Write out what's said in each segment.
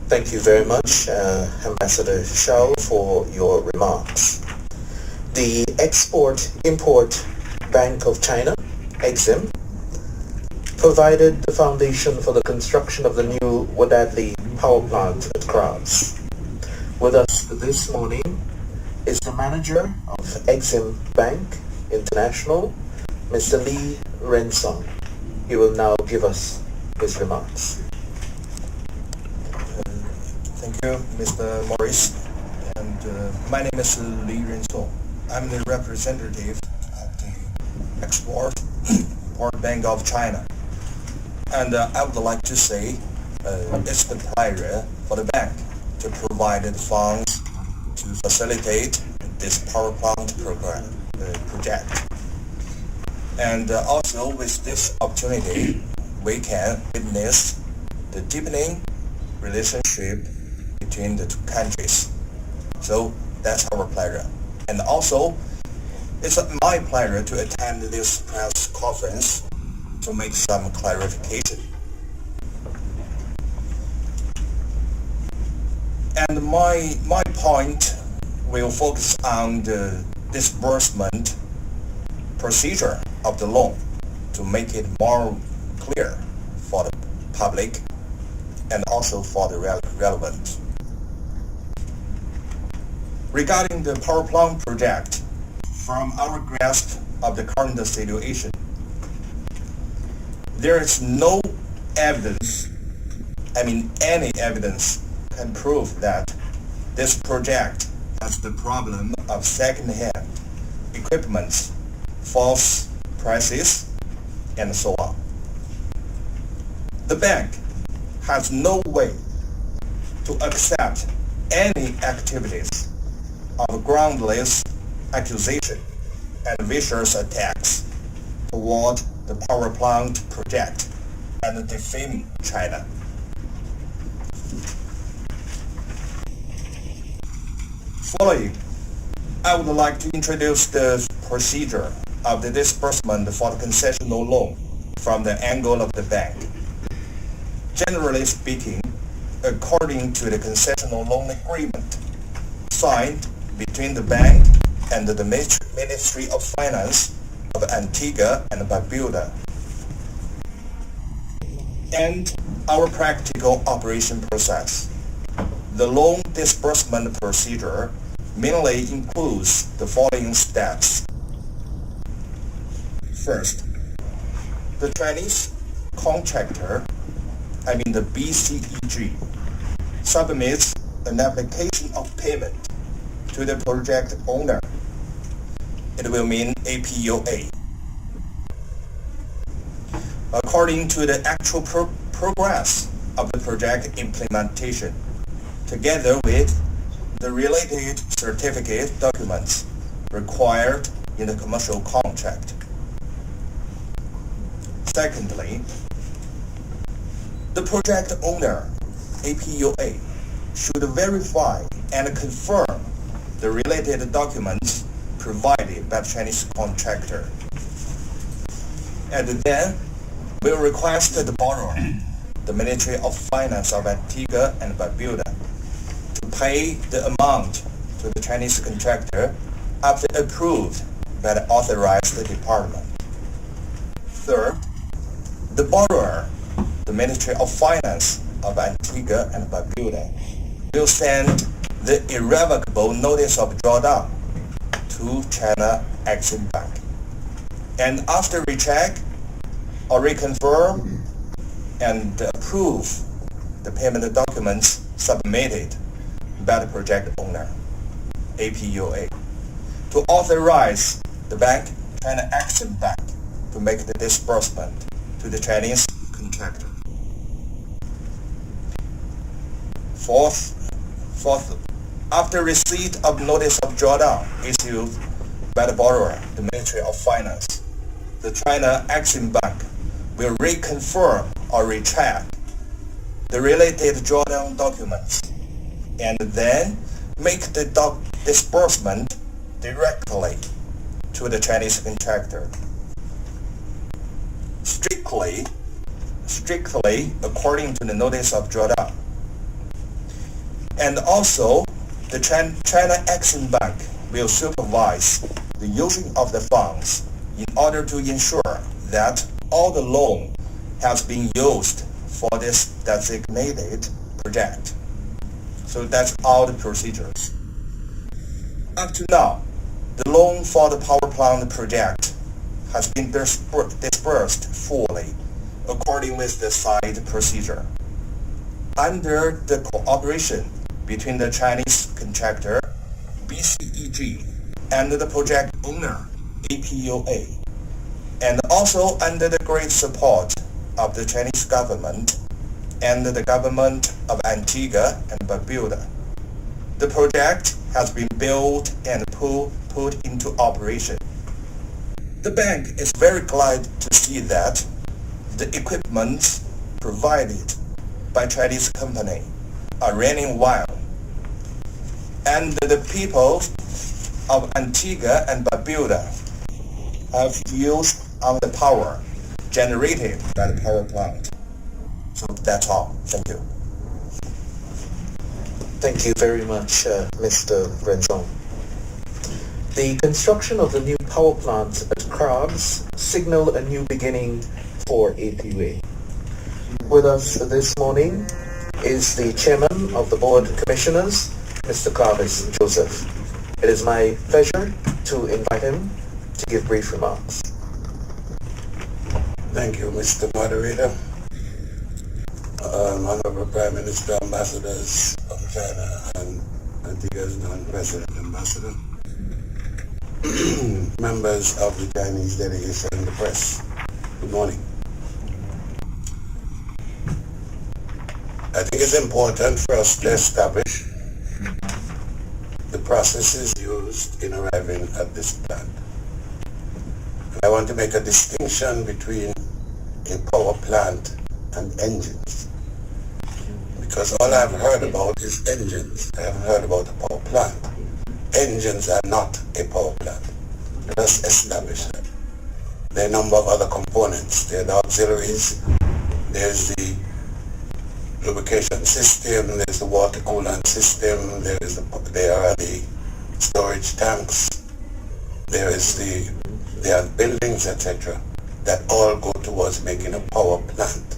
Thank you very much, Ambassador Shao, for your remarks. The Export-Import Bank of China, EXIM, provided the foundation for the construction of the new Wadadli power plant at Kras. With us this morning is the manager of EXIM Bank International, Mr. Li Rensong. He will now give us his remarks. Thank you, Mr. Morris. And my name is Li Rensong. I'm the representative of the Export Bank of China. And I would like to say it's the pleasure for the bank to provide the funds to facilitate this power plant project. And also with this opportunity, we can witness the deepening relationship between the two countries. So that's our pleasure. And also, it's my pleasure to attend this press conference to make some clarification. And my point will focus on the disbursement procedure of the loan to make it more clear for the public and also for the relevant. Regarding the power plant project, from our grasp of the current situation, there is no evidence, any evidence can prove that this project has the problem of second-hand equipment, false prices, and so on. The bank has no way to accept any activities of groundless accusation and vicious attacks toward the power plant project and defame China. Following, I would like to introduce the procedure of the disbursement for the concessional loan from the angle of the bank. Generally speaking, according to the concessional loan agreement signed between the bank and the Ministry of Finance of Antigua and Barbuda, and our practical operation process. The loan disbursement procedure mainly includes the following steps. First, the Chinese contractor, the BCEG, submits an application of payment to the project owner. It will mean APOA. According to the actual progress of the project implementation, together with the related certificate documents required in the commercial contract. Secondly, the project owner, APOA, should verify and confirm the related documents provided by the Chinese contractor. And then will request the borrower, the Ministry of Finance of Antigua and Barbuda, to pay the amount to the Chinese contractor after approved by the authorized department. Third, the borrower, the Ministry of Finance of Antigua and Barbuda, will send the irrevocable notice of drawdown to China Exim Bank. And after recheck or reconfirm and approve the payment documents submitted by the project owner, APOA, to authorize the bank, China Exim Bank, to make the disbursement to the Chinese contractor. Fourth, after receipt of notice of drawdown issued by the borrower, the Ministry of Finance, the China Exim Bank will reconfirm or recheck the related drawdown documents and then make the disbursement directly to the Chinese contractor. Strictly according to the notice of drawdown. And also, the China Exim Bank will supervise the using of the funds in order to ensure that all the loan has been used for this designated project. So that's all the procedures. Up to now, the loan for the power plant project has been disbursed fully according with the site procedure. Under the cooperation between the Chinese contractor, BCEG, and the project owner, APUA, and also under the great support of the Chinese government and the government of Antigua and Barbuda. The project has been built and put into operation. The bank is very glad to see that the equipment provided by Chinese company are running well, and the people of Antigua and Barbuda have used on the power generated by the power plant. So that's all. Thank you. Thank you very much, Mr. Renzong. The construction of the new power plant at Crabs signal a new beginning for APUA. With us this morning is the chairman of the board of commissioners, Mr. Carvis Joseph. It is my pleasure to invite him to give brief remarks. Thank you, Mr. Moderator. Honorable Prime Minister, Ambassadors of China and Antigua's non-resident ambassador, members of the Chinese delegation and the press, good morning. I think it's important for us to establish the processes used in arriving at this plant. And I want to make a distinction between a power plant and engines, because all I've heard about is engines. I haven't heard about a power plant. Engines are not a power plant. Let us establish that. There are a number of other components. There are the auxiliaries, there's the lubrication system, there's the water coolant system, there are the storage tanks, there are buildings, etc., that all go towards making a power plant.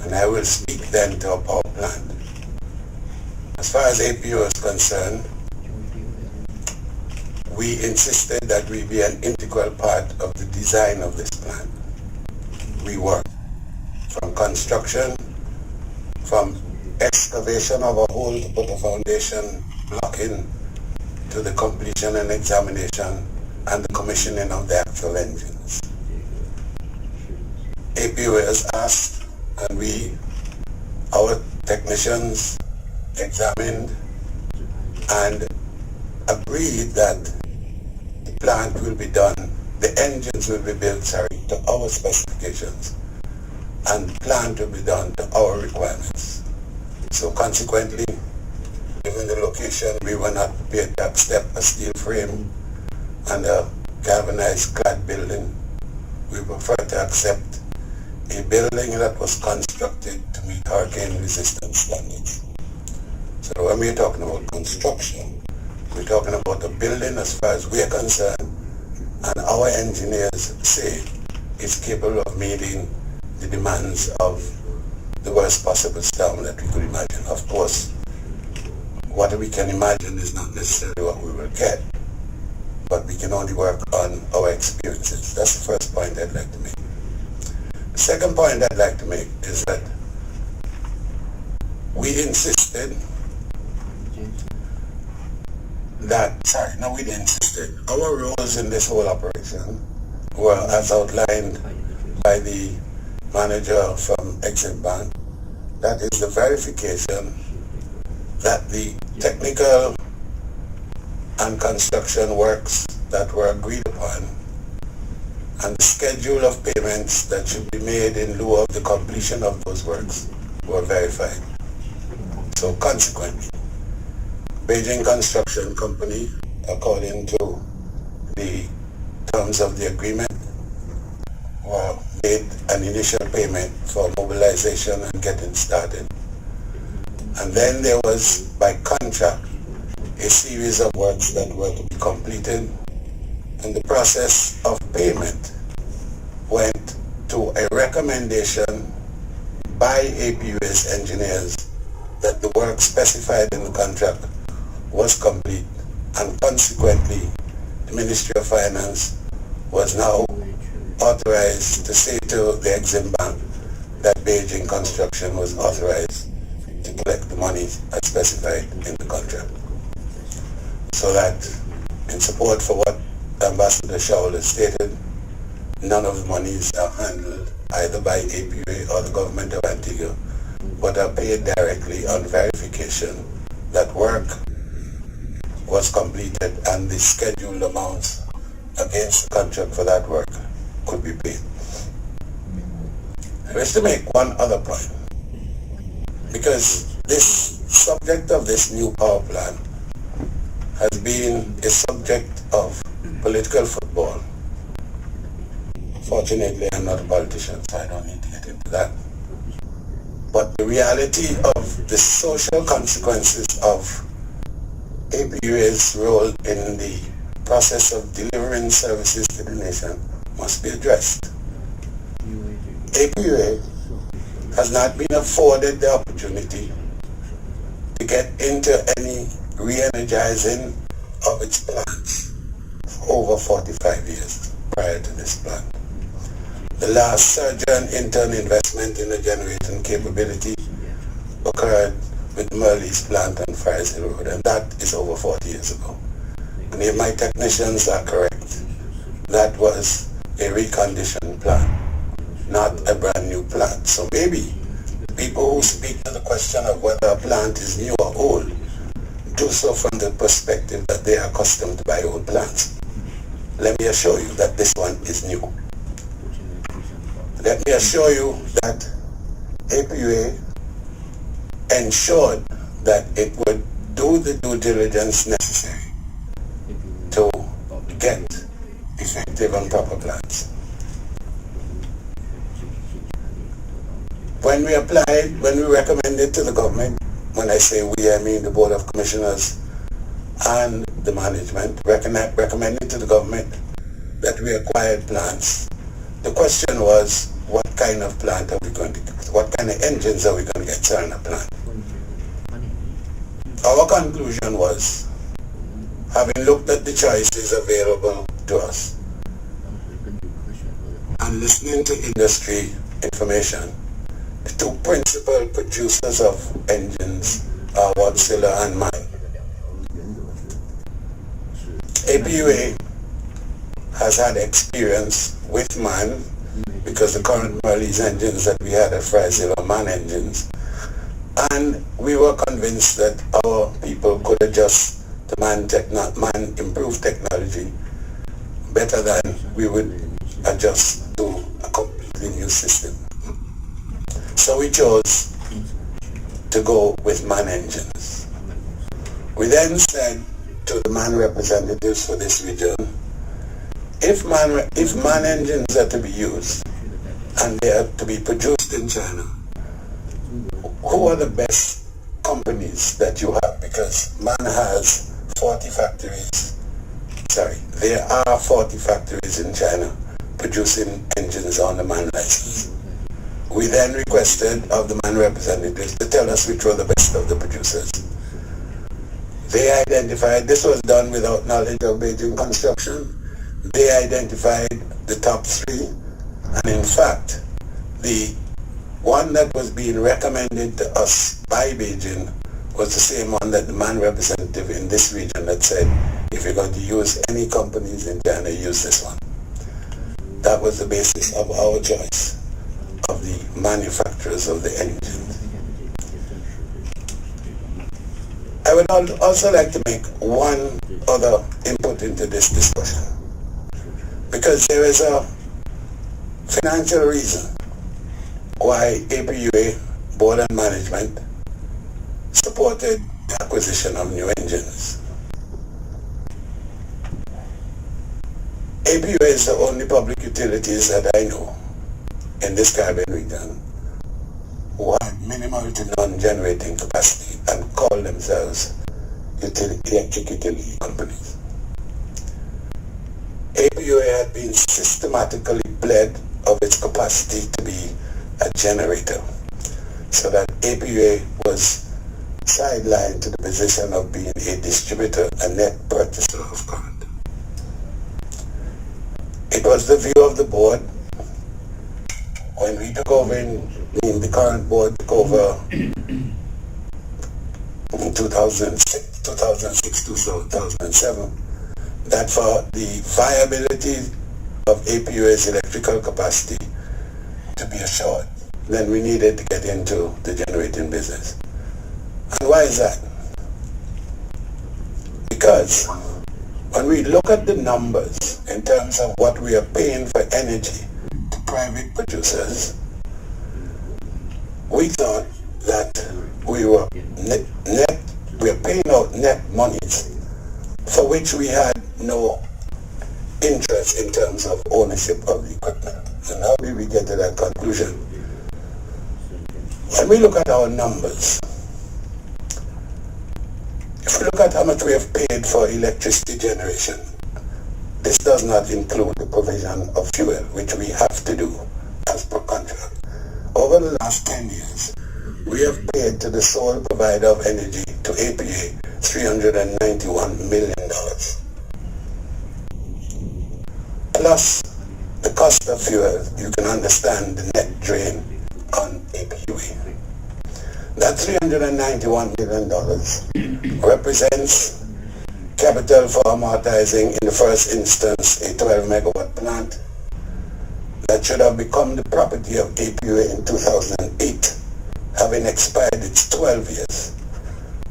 And I will speak then to a power plant. As far as APU is concerned, we insisted that we be an integral part of the design of this plant. We work from construction, from excavation of a hole to put a foundation block in, to the completion and examination and the commissioning of the actual engines. APU has asked, and our technicians examined and agreed that the plant will be done, the engines will be built, to our specifications, and the plant will be done to our requirements. So consequently, given the location, we were not prepared to accept a steel frame and a galvanized clad building. We prefer to accept a building that was constructed to meet hurricane resistance standards. So when we're talking about construction, we're talking about a building, as far as we're concerned, and our engineers say is capable of meeting the demands of the worst possible storm that we could imagine. Of course, what we can imagine is not necessarily what we will get, but we can only work on our experiences. That's the first point I'd like to make. The second point I'd like to make is that we insisted our roles in this whole operation were as outlined by the manager from Exim Bank. That is the verification that the technical and construction works that were agreed upon and the schedule of payments that should be made in lieu of the completion of those works were verified. So consequently, Beijing Construction Company, according to the terms of the agreement, made an initial payment for mobilization and getting started. And then there was, by contract, a series of works that were to be completed, and the process of payment went to a recommendation by APUA's engineers that the work specified in the contract was complete, and consequently the Ministry of Finance was now authorized to say to the Exim Bank that Beijing Construction was authorized to collect the money as specified in the contract. So that, in support for what Ambassador Shaul has stated, none of the monies are handled either by APUA or the government of Antigua, but are paid directly on verification that work was completed and the scheduled amounts against the contract for that work could be paid. I wish to make one other point, because this subject of this new power plant has been a subject of political football. Fortunately, I'm not a politician, so I don't need to get into that. But the reality of the social consequences of APUA's role in the process of delivering services to the nation must be addressed. APUA has not been afforded the opportunity to get into any re-energizing of its plants for over 45 years prior to this plant. The last surge and intern investment in the generating capability occurred with Merle's plant on Friars Hill Road, and that is over 40 years ago. And if my technicians are correct, that was a reconditioned plant, not a brand new plant. So maybe people who speak to the question of whether a plant is new or old do so from the perspective that they are accustomed to buy old plants. Let me assure you that this one is new. Let me assure you that APUA ensured that it would do the due diligence necessary to get effective and proper plans. When we applied, when we recommended to the government, when I say we, I mean the Board of Commissioners and the management, recommended to the government that we acquired plants, the question was, what kind of plant are we going to get? What kind of engines are we going to get in a plant? Our conclusion was, having looked at the choices available to us and listening to industry information, the two principal producers of engines are Wärtsilä and MAN. APUA has had experience with MAN because the current Merle's engines that we had at Friars Hill are MAN engines, and we were convinced that our people could adjust to MAN improved technology better than we would adjust to a completely new system. So we chose to go with MAN engines. We then said to the MAN representatives for this region, if MAN engines are to be used and they are to be produced in China, who are the best companies that you have? Because MAN has 40 factories. There are 40 factories in China producing engines on the MAN license. We then requested of the MAN representatives to tell us which were the best of the producers. They identified, this was done without knowledge of Beijing Construction, they identified the top three, and in fact, the one that was being recommended to us by Beijing was the same one that the MAN representative in this region had said, if you're going to use any companies in China, use this one. That was the basis of our choice of the manufacturers of the engine. I would also like to make one other input into this discussion, because there is a financial reason why APUA board and management supported the acquisition of new engines. APUA is the only public utilities that I know in this Caribbean region who have minimal to non-generating capacity. call themselves electric utility companies. APUA had been systematically bled of its capacity to be a generator, so that APUA was sidelined to the position of being a distributor, a net purchaser of current. It was the view of the board when we took over, the current board took over in 2006-2007, that for the viability of APUA's electrical capacity to be assured, then we needed to get into the generating business. And why is that? Because when we look at the numbers in terms of what we are paying for energy to private producers, we thought that we were paying out net monies for which we had no interest in terms of ownership of the equipment. And how did we get to that conclusion? When we look at our numbers, if we look at how much we have paid for electricity generation, this does not include the provision of fuel, which we have to do as per contract. Over the last 10 years, we have paid to the sole provider of energy, to APA, $391 million. Plus the cost of fuel, you can understand the net drain on APUA. That $391 million represents capital for amortizing, in the first instance, a 12 megawatt plant that should have become the property of APUA in 2008, having expired its 12 years,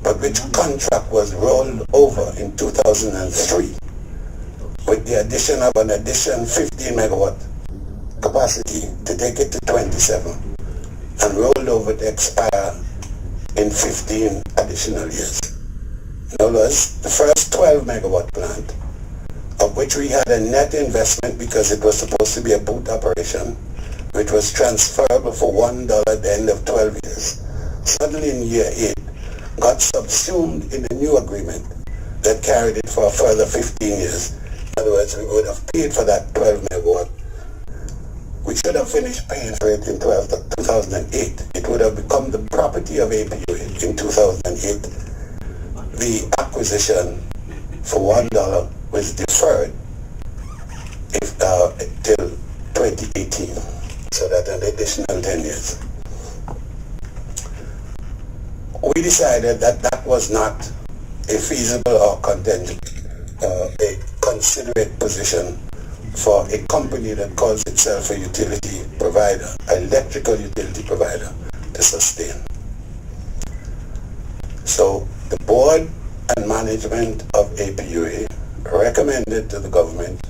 but which contract was rolled over in 2003 with the addition of an additional 15 megawatt capacity to take it to 27, and rolled over to expire in 15 additional years. In other words, the first 12 megawatt plant, of which we had a net investment because it was supposed to be a boot operation, which was transferable for $1 at the end of 12 years, suddenly in year 8 got subsumed in a new agreement that carried it for a further 15 years. In other words, we would have paid for that 12 megawatt. We should have finished paying for it in 2008. It would have become the property of APU in 2008. The acquisition for $1 was deferred till 2018, so that an additional 10 years. We decided that that was not a feasible or a considerate position for a company that calls itself a utility provider, an electrical utility provider, to sustain. So the board and management of APUA recommended to the government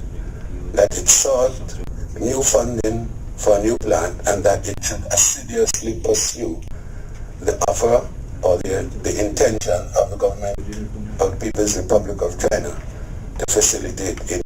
that it sought new funding for a new plant and that it should assiduously pursue the offer or the intention of the government of the People's Republic of China to facilitate a